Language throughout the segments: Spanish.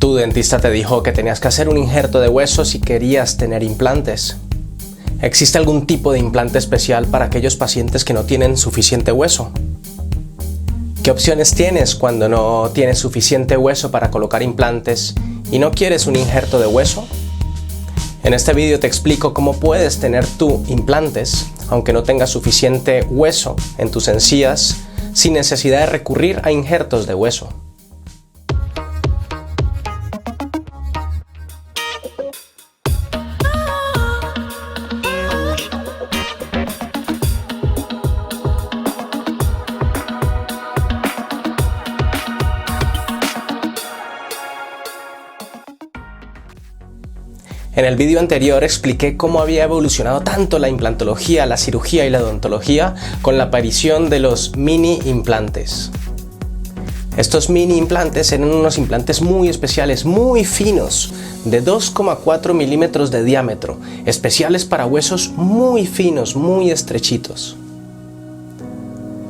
Tu dentista te dijo que tenías que hacer un injerto de hueso si querías tener implantes. ¿Existe algún tipo de implante especial para aquellos pacientes que no tienen suficiente hueso? ¿Qué opciones tienes cuando no tienes suficiente hueso para colocar implantes y no quieres un injerto de hueso? En este vídeo te explico cómo puedes tener tú implantes, aunque no tengas suficiente hueso en tus encías, sin necesidad de recurrir a injertos de hueso. En el vídeo anterior expliqué cómo había evolucionado tanto la implantología, la cirugía y la odontología con la aparición de los mini implantes. Estos mini implantes eran unos implantes muy especiales, muy finos, de 2,4 milímetros de diámetro, especiales para huesos muy finos, muy estrechitos.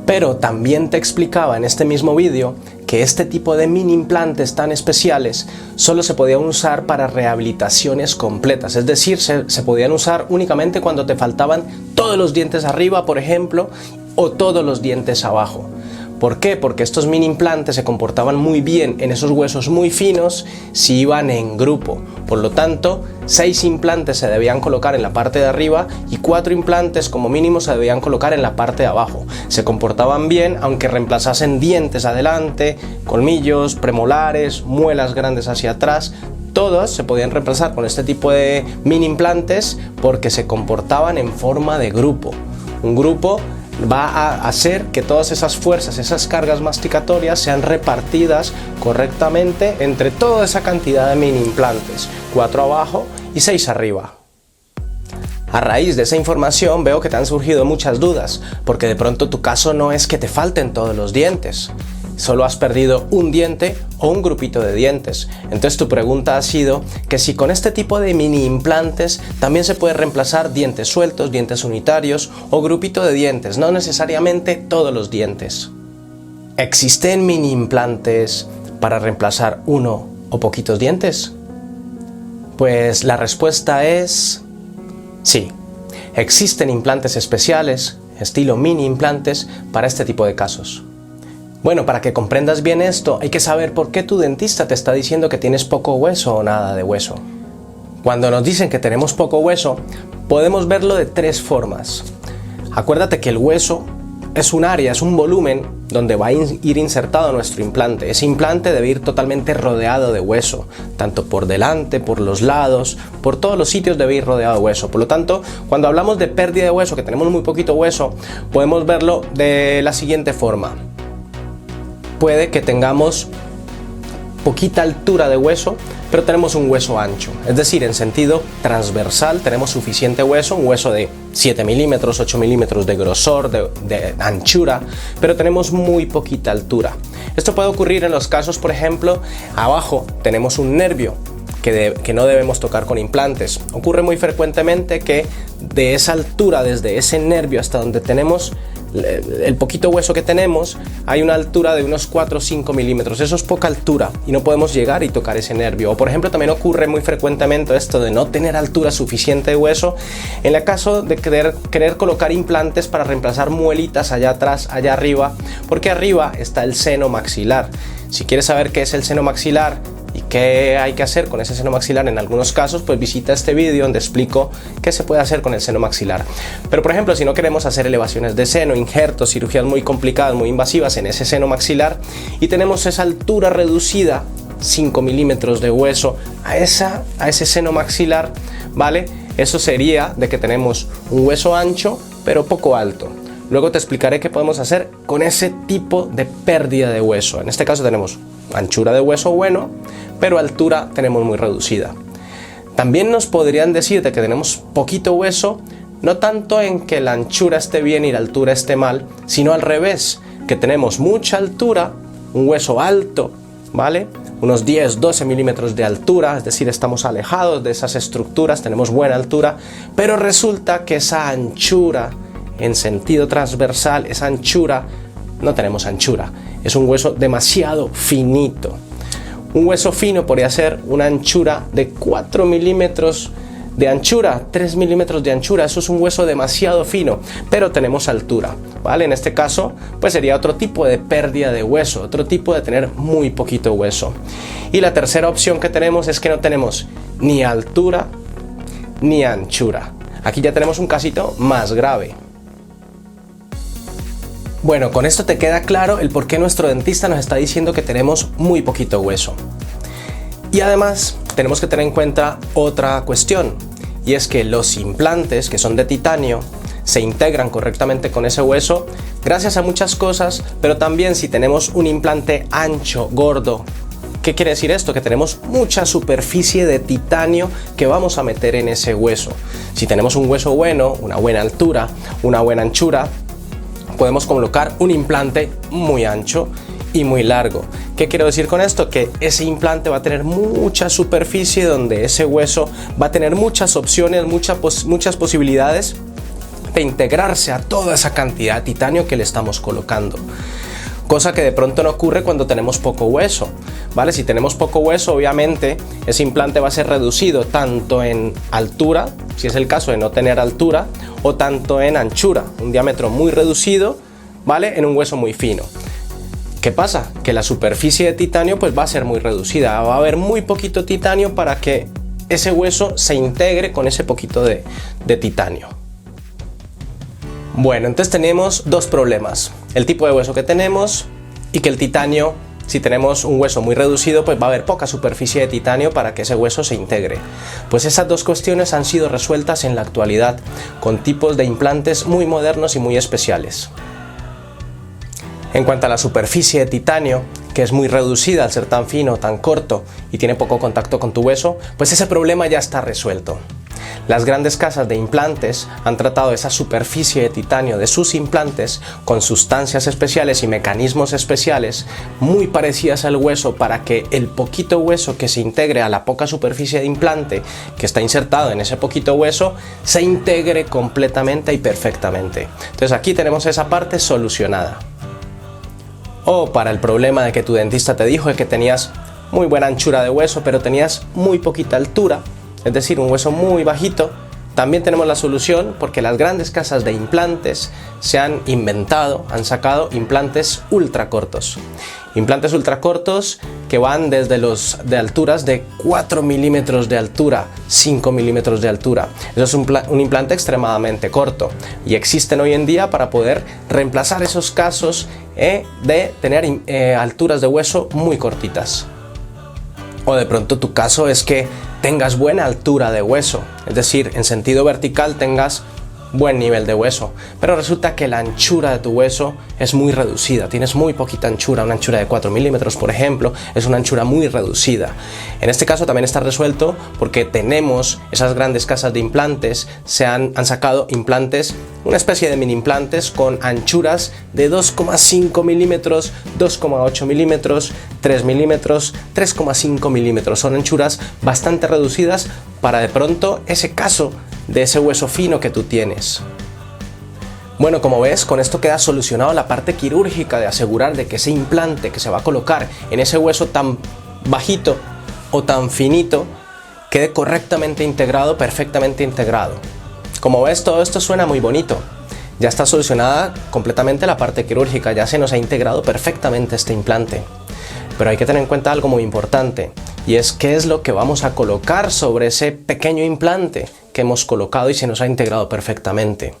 Pero también te explicaba en este mismo vídeo que este tipo de mini implantes tan especiales solo se podían usar para rehabilitaciones completas, es decir, se podían usar únicamente cuando te faltaban todos los dientes arriba, por ejemplo, o todos los dientes abajo. ¿Por qué? Porque estos mini implantes se comportaban muy bien en esos huesos muy finos si iban en grupo. Por lo tanto, 6 implantes se debían colocar en la parte de arriba y 4 implantes como mínimo se debían colocar en la parte de abajo. Se comportaban bien aunque reemplazasen dientes adelante, colmillos, premolares, muelas grandes hacia atrás. Todos se podían reemplazar con este tipo de mini implantes porque se comportaban en forma de grupo. Un grupo va a hacer que todas esas fuerzas, esas cargas masticatorias sean repartidas correctamente entre toda esa cantidad de mini implantes, 4 abajo y 6 arriba. A raíz de esa información veo que te han surgido muchas dudas, porque de pronto tu caso no es que te falten todos los dientes, solo has perdido un diente o un grupito de dientes. Entonces tu pregunta ha sido que si con este tipo de mini implantes también se puede reemplazar dientes sueltos, dientes unitarios o grupito de dientes, no necesariamente todos los dientes. ¿Existen mini implantes para reemplazar uno o poquitos dientes? Pues la respuesta es sí. Existen implantes especiales, estilo mini implantes, para este tipo de casos. Bueno, para que comprendas bien esto, hay que saber por qué tu dentista te está diciendo que tienes poco hueso o nada de hueso. Cuando nos dicen que tenemos poco hueso, podemos verlo de 3 formas. Acuérdate que el hueso es un área, es un volumen donde va a ir insertado nuestro implante. Ese implante debe ir totalmente rodeado de hueso, tanto por delante, por los lados, por todos los sitios debe ir rodeado de hueso. Por lo tanto, cuando hablamos de pérdida de hueso, que tenemos muy poquito hueso, podemos verlo de la siguiente forma. Puede que tengamos poquita altura de hueso, pero tenemos un hueso ancho, es decir, en sentido transversal tenemos suficiente hueso, un hueso de 7 milímetros, 8 milímetros de grosor, de anchura, pero tenemos muy poquita altura. Esto puede ocurrir en los casos, por ejemplo, abajo tenemos un nervio que no debemos tocar con implantes. Ocurre muy frecuentemente que de esa altura, desde ese nervio hasta donde tenemos el poquito hueso que tenemos, hay una altura de unos 4 o 5 milímetros. Eso es poca altura y no podemos llegar y tocar ese nervio. O por ejemplo, también ocurre muy frecuentemente esto de no tener altura suficiente de hueso en el caso de querer colocar implantes para reemplazar muelitas allá atrás, allá arriba, porque arriba está el seno maxilar. Si quieres saber qué es el seno maxilar y qué hay que hacer con ese seno maxilar en algunos casos, pues visita este vídeo donde explico qué se puede hacer con el seno maxilar. Pero por ejemplo, si no queremos hacer elevaciones de seno, injertos, cirugías muy complicadas, muy invasivas en ese seno maxilar y tenemos esa altura reducida, 5 milímetros de hueso a ese seno maxilar, ¿vale? Eso sería de que tenemos un hueso ancho pero poco alto. Luego te explicaré qué podemos hacer con ese tipo de pérdida de hueso. En este caso tenemos anchura de hueso bueno, pero altura tenemos muy reducida. También nos podrían decir de que tenemos poquito hueso, no tanto en que la anchura esté bien y la altura esté mal, sino al revés, que tenemos mucha altura, un hueso alto, ¿vale? Unos 10-12 milímetros de altura, es decir, estamos alejados de esas estructuras, tenemos buena altura, pero resulta que esa anchura en sentido transversal, esa anchura, no tenemos anchura, es un hueso demasiado finito. Un hueso fino podría ser una anchura de 4 milímetros de anchura, 3 milímetros de anchura. Eso es un hueso demasiado fino, pero tenemos altura, ¿vale? En este caso, pues sería otro tipo de pérdida de hueso, otro tipo de tener muy poquito hueso. Y la tercera opción que tenemos es que no tenemos ni altura ni anchura. Aquí ya tenemos un casito más grave. Bueno, con esto te queda claro el por qué nuestro dentista nos está diciendo que tenemos muy poquito hueso. Y además tenemos que tener en cuenta otra cuestión, y es que los implantes, que son de titanio, se integran correctamente con ese hueso gracias a muchas cosas, pero también si tenemos un implante ancho, gordo. ¿Qué quiere decir esto? Que tenemos mucha superficie de titanio que vamos a meter en ese hueso. Si tenemos un hueso bueno, una buena altura, una buena anchura, podemos colocar un implante muy ancho y muy largo. ¿Qué quiero decir con esto? Que ese implante va a tener mucha superficie donde ese hueso va a tener muchas opciones, muchas posibilidades de integrarse a toda esa cantidad de titanio que le estamos colocando. Cosa que de pronto no ocurre cuando tenemos poco hueso, ¿vale? Si tenemos poco hueso, obviamente ese implante va a ser reducido tanto en altura, si es el caso de no tener altura, o tanto en anchura, un diámetro muy reducido, ¿vale? En un hueso muy fino. ¿Qué pasa? Que la superficie de titanio pues va a ser muy reducida, va a haber muy poquito titanio para que ese hueso se integre con ese poquito de titanio. Bueno, entonces tenemos dos problemas: el tipo de hueso que tenemos y que el titanio, si tenemos un hueso muy reducido, pues va a haber poca superficie de titanio para que ese hueso se integre. Pues esas dos cuestiones han sido resueltas en la actualidad con tipos de implantes muy modernos y muy especiales. En cuanto a la superficie de titanio, que es muy reducida al ser tan fino, tan corto y tiene poco contacto con tu hueso, pues ese problema ya está resuelto. Las grandes casas de implantes han tratado esa superficie de titanio de sus implantes con sustancias especiales y mecanismos especiales muy parecidas al hueso para que el poquito hueso que se integre a la poca superficie de implante que está insertado en ese poquito hueso se integre completamente y perfectamente. Entonces aquí tenemos esa parte solucionada. O para el problema de que tu dentista te dijo que tenías muy buena anchura de hueso pero tenías muy poquita altura, es decir, un hueso muy bajito, también tenemos la solución, porque las grandes casas de implantes se han inventado, han sacado implantes ultra cortos. Implantes ultra cortos que van desde de alturas de 4 milímetros de altura, 5 milímetros de altura. Eso es un implante extremadamente corto y existen hoy en día para poder reemplazar esos casos de tener alturas de hueso muy cortitas. O de pronto tu caso es que tengas buena altura de hueso, es decir, en sentido vertical tengas buen nivel de hueso, pero resulta que la anchura de tu hueso es muy reducida, tienes muy poquita anchura, una anchura de 4 milímetros por ejemplo, es una anchura muy reducida. En este caso también está resuelto porque tenemos esas grandes casas de implantes, han sacado implantes, una especie de mini implantes con anchuras de 2,5 milímetros, 2,8 milímetros, 3 milímetros, 3,5 milímetros, son anchuras bastante reducidas para de pronto ese caso de ese hueso fino que tú tienes. Bueno, como ves, con esto queda solucionado la parte quirúrgica de asegurar de que ese implante que se va a colocar en ese hueso tan bajito o tan finito quede correctamente integrado, perfectamente integrado. Como ves, todo esto suena muy bonito. Ya está solucionada completamente la parte quirúrgica, ya se nos ha integrado perfectamente este implante. Pero hay que tener en cuenta algo muy importante, y es qué es lo que vamos a colocar sobre ese pequeño implante que hemos colocado y se nos ha integrado perfectamente.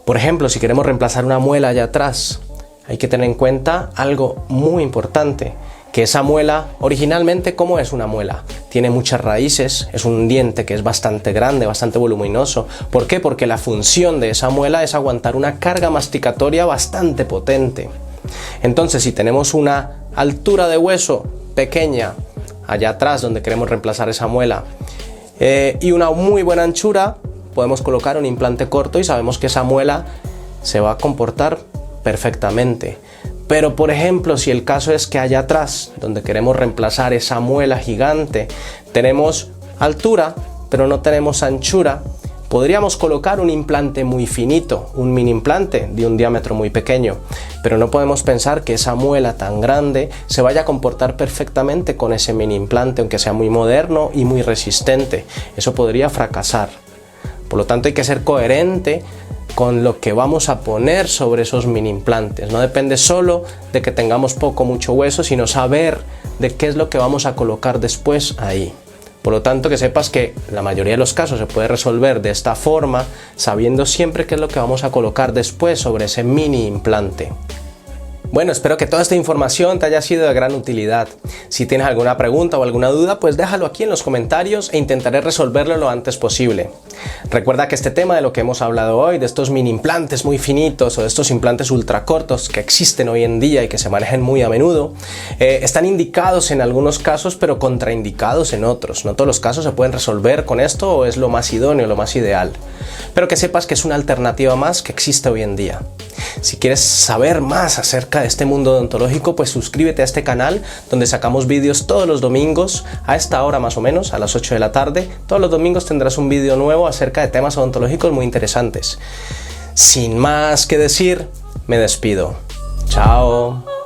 Por ejemplo, si queremos reemplazar una muela allá atrás, hay que tener en cuenta algo muy importante, que esa muela, originalmente, ¿cómo es una muela? Tiene muchas raíces, es un diente que es bastante grande, bastante voluminoso. ¿Por qué? Porque la función de esa muela es aguantar una carga masticatoria bastante potente. Entonces, si tenemos una altura de hueso pequeña allá atrás donde queremos reemplazar esa muela y una muy buena anchura, podemos colocar un implante corto y sabemos que esa muela se va a comportar perfectamente. Pero por ejemplo, si el caso es que allá atrás donde queremos reemplazar esa muela gigante tenemos altura pero no tenemos anchura, Podríamos colocar un implante muy finito, un mini implante de un diámetro muy pequeño, pero no podemos pensar que esa muela tan grande se vaya a comportar perfectamente con ese mini implante, aunque sea muy moderno y muy resistente. Eso podría fracasar. Por lo tanto, hay que ser coherente con lo que vamos a poner sobre esos mini implantes. No depende solo de que tengamos poco o mucho hueso, sino saber de qué es lo que vamos a colocar después ahí. Por lo tanto, que sepas que la mayoría de los casos se puede resolver de esta forma, sabiendo siempre qué es lo que vamos a colocar después sobre ese mini implante. Bueno, espero que toda esta información te haya sido de gran utilidad. Si tienes alguna pregunta o alguna duda, pues déjalo aquí en los comentarios e intentaré resolverlo lo antes posible. Recuerda que este tema de lo que hemos hablado hoy, de estos mini implantes muy finitos o de estos implantes ultra cortos que existen hoy en día y que se manejan muy a menudo, están indicados en algunos casos pero contraindicados en otros. No todos los casos se pueden resolver con esto o es lo más idóneo, lo más ideal. Pero que sepas que es una alternativa más que existe hoy en día. Si quieres saber más acerca de este mundo odontológico, pues suscríbete a este canal donde sacamos vídeos todos los domingos a esta hora más o menos, a las 8 de la tarde. Todos los domingos tendrás un vídeo nuevo acerca de temas odontológicos muy interesantes. Sin más que decir, me despido. Chao.